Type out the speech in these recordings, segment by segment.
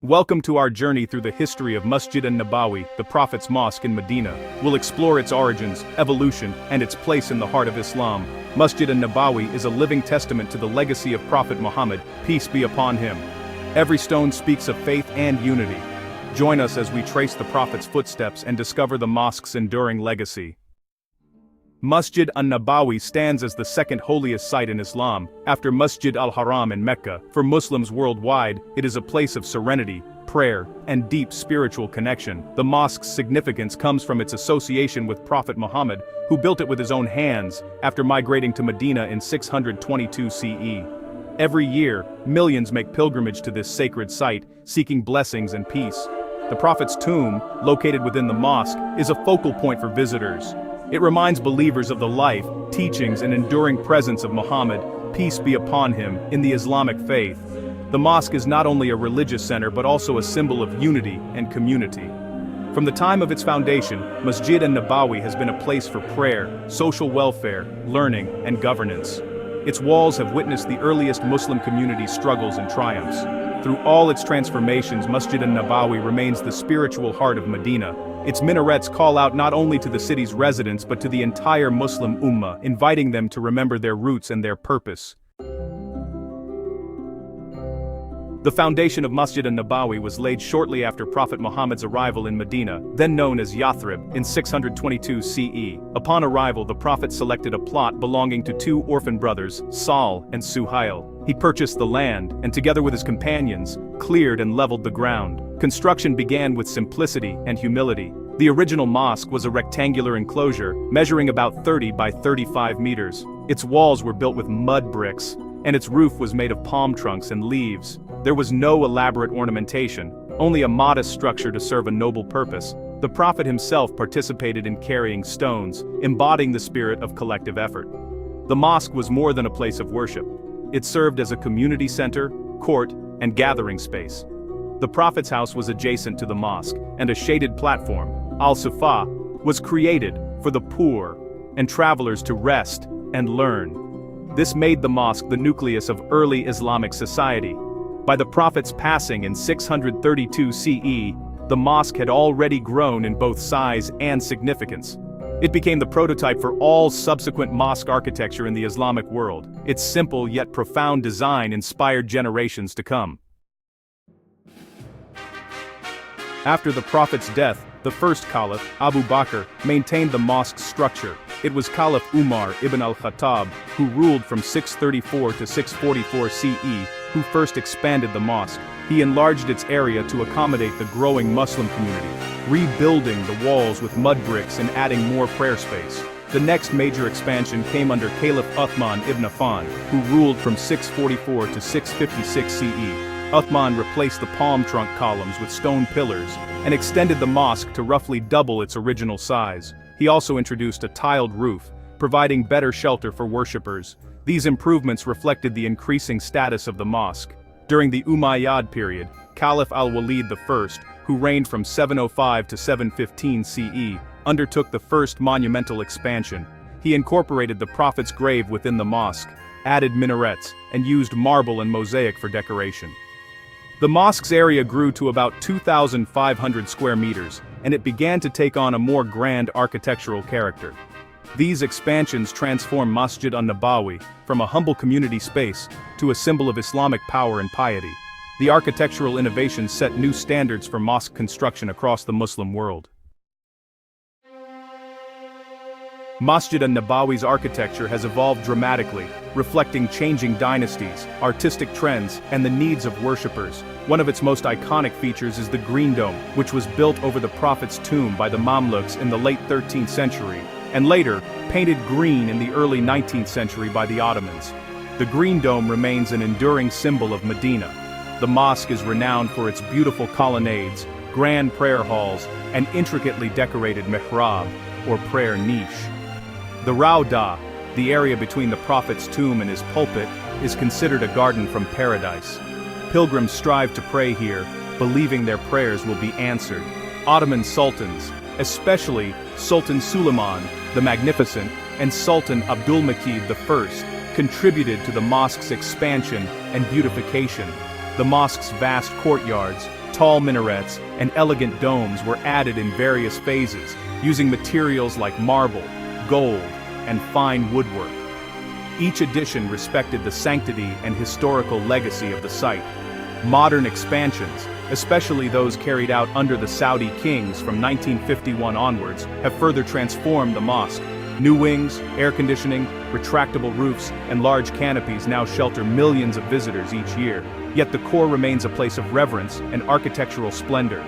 Welcome to our journey through the history of Masjid an-Nabawi, the Prophet's Mosque in Medina. We'll explore its origins, evolution, and its place in the heart of Islam. Masjid an-Nabawi is a living testament to the legacy of Prophet Muhammad, peace be upon him. Every stone speaks of faith and unity. Join us as we trace the Prophet's footsteps and discover the mosque's enduring legacy. Masjid an-Nabawi stands as the second holiest site in Islam, after Masjid al-Haram in Mecca. For Muslims worldwide, it is a place of serenity, prayer, and deep spiritual connection. The mosque's significance comes from its association with Prophet Muhammad, who built it with his own hands, after migrating to Medina in 622 CE. Every year, millions make pilgrimage to this sacred site, seeking blessings and peace. The Prophet's tomb, located within the mosque, is a focal point for visitors. It reminds believers of the life, teachings, and enduring presence of Muhammad, peace be upon him, in the Islamic faith. The mosque is not only a religious center but also a symbol of unity and community. From the time of its foundation, Masjid an-Nabawi has been a place for prayer, social welfare, learning, and governance. Its walls have witnessed the earliest Muslim community's struggles and triumphs. Through all its transformations, Masjid an-Nabawi remains the spiritual heart of Medina. Its minarets call out not only to the city's residents but to the entire Muslim Ummah, inviting them to remember their roots and their purpose. The foundation of Masjid an-Nabawi was laid shortly after Prophet Muhammad's arrival in Medina, then known as Yathrib, in 622 CE. Upon arrival, the Prophet selected a plot belonging to two orphan brothers, Sal and Suhail. He purchased the land, and together with his companions, cleared and leveled the ground. Construction began with simplicity and humility. The original mosque was a rectangular enclosure, measuring about 30 by 35 meters. Its walls were built with mud bricks, and its roof was made of palm trunks and leaves. There was no elaborate ornamentation, only a modest structure to serve a noble purpose. The Prophet himself participated in carrying stones, embodying the spirit of collective effort. The mosque was more than a place of worship. It served as a community center, court, and gathering space. The Prophet's house was adjacent to the mosque, and a shaded platform, al-Sufa, was created for the poor and travelers to rest and learn. This made the mosque the nucleus of early Islamic society. By the Prophet's passing in 632 CE, the mosque had already grown in both size and significance. It became the prototype for all subsequent mosque architecture in the Islamic world. Its simple yet profound design inspired generations to come. After the Prophet's death, the first caliph, Abu Bakr, maintained the mosque's structure. It was Caliph Umar ibn al-Khattab, who ruled from 634 to 644 CE, who first expanded the mosque. He enlarged its area to accommodate the growing Muslim community, rebuilding the walls with mud bricks and adding more prayer space. The next major expansion came under Caliph Uthman ibn Affan, who ruled from 644 to 656 CE. Uthman replaced the palm trunk columns with stone pillars, and extended the mosque to roughly double its original size. He also introduced a tiled roof, providing better shelter for worshippers. These improvements reflected the increasing status of the mosque. During the Umayyad period, Caliph al-Walid I, who reigned from 705 to 715 CE, undertook the first monumental expansion. He incorporated the Prophet's grave within the mosque, added minarets, and used marble and mosaic for decoration. The mosque's area grew to about 2,500 square meters, and it began to take on a more grand architectural character. These expansions transformed Masjid an-Nabawi from a humble community space to a symbol of Islamic power and piety. The architectural innovations set new standards for mosque construction across the Muslim world. Masjid an-Nabawi's architecture has evolved dramatically, reflecting changing dynasties, artistic trends, and the needs of worshippers. One of its most iconic features is the Green Dome, which was built over the Prophet's tomb by the Mamluks in the late 13th century, and later, painted green in the early 19th century by the Ottomans. The Green Dome remains an enduring symbol of Medina. The mosque is renowned for its beautiful colonnades, grand prayer halls, and intricately decorated mihrab, or prayer niche. The Rawdah, the area between the Prophet's tomb and his pulpit, is considered a garden from paradise. Pilgrims strive to pray here, believing their prayers will be answered. Ottoman sultans, especially Sultan Suleiman the Magnificent and Sultan Abdulmajid I, contributed to the mosque's expansion and beautification. The mosque's vast courtyards, Tall minarets and elegant domes were added in various phases, using materials like marble, gold, and fine woodwork. Each addition respected the sanctity and historical legacy of the site. Modern expansions, especially those carried out under the Saudi kings from 1951 onwards, have further transformed the mosque. New wings, air conditioning, retractable roofs, and large canopies now shelter millions of visitors each year. Yet the core remains a place of reverence and architectural splendor.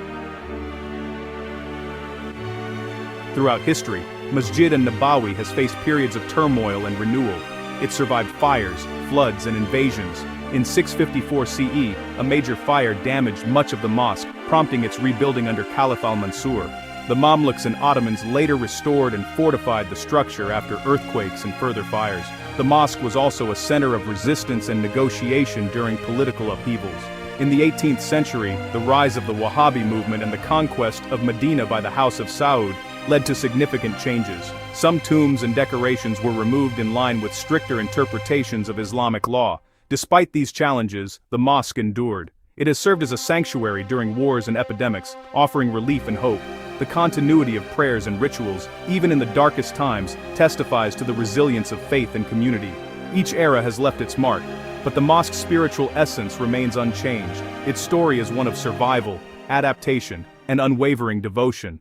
Throughout history, Masjid an-Nabawi has faced periods of turmoil and renewal. It survived fires, floods, and invasions. In 654 CE, a major fire damaged much of the mosque, prompting its rebuilding under Caliph al-Mansur. The Mamluks and Ottomans later restored and fortified the structure after earthquakes and further fires. The mosque was also a center of resistance and negotiation during political upheavals. In the 18th century, the rise of the Wahhabi movement and the conquest of Medina by the House of Saud led to significant changes. Some tombs and decorations were removed in line with stricter interpretations of Islamic law. Despite these challenges, the mosque endured. It has served as a sanctuary during wars and epidemics, offering relief and hope. The continuity of prayers and rituals, even in the darkest times, testifies to the resilience of faith and community. Each era has left its mark, but the mosque's spiritual essence remains unchanged. Its story is one of survival, adaptation, and unwavering devotion.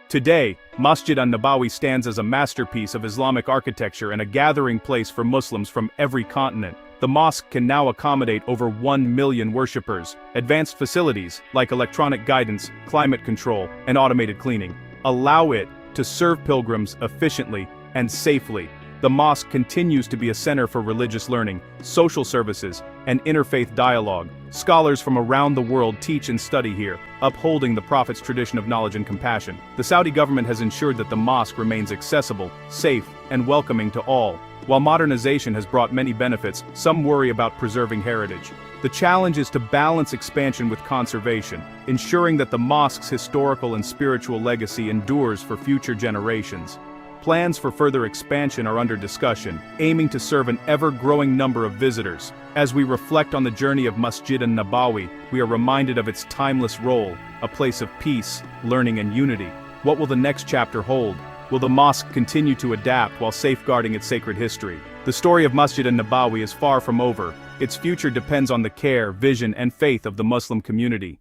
Today, Masjid an-Nabawi stands as a masterpiece of Islamic architecture and a gathering place for Muslims from every continent. The mosque can now accommodate over 1 million worshippers. Advanced facilities, like electronic guidance, climate control, and automated cleaning, allow it to serve pilgrims efficiently and safely. The mosque continues to be a center for religious learning, social services, and interfaith dialogue. Scholars from around the world teach and study here, upholding the Prophet's tradition of knowledge and compassion. The Saudi government has ensured that the mosque remains accessible, safe, and welcoming to all. While modernization has brought many benefits, some worry about preserving heritage. The challenge is to balance expansion with conservation, ensuring that the mosque's historical and spiritual legacy endures for future generations. Plans for further expansion are under discussion, aiming to serve an ever-growing number of visitors. As we reflect on the journey of Masjid an-Nabawi, we are reminded of its timeless role, a place of peace, learning, and unity. What will the next chapter hold? Will the mosque continue to adapt while safeguarding its sacred history? The story of Masjid an-Nabawi is far from over. Its future depends on the care, vision, and faith of the Muslim community.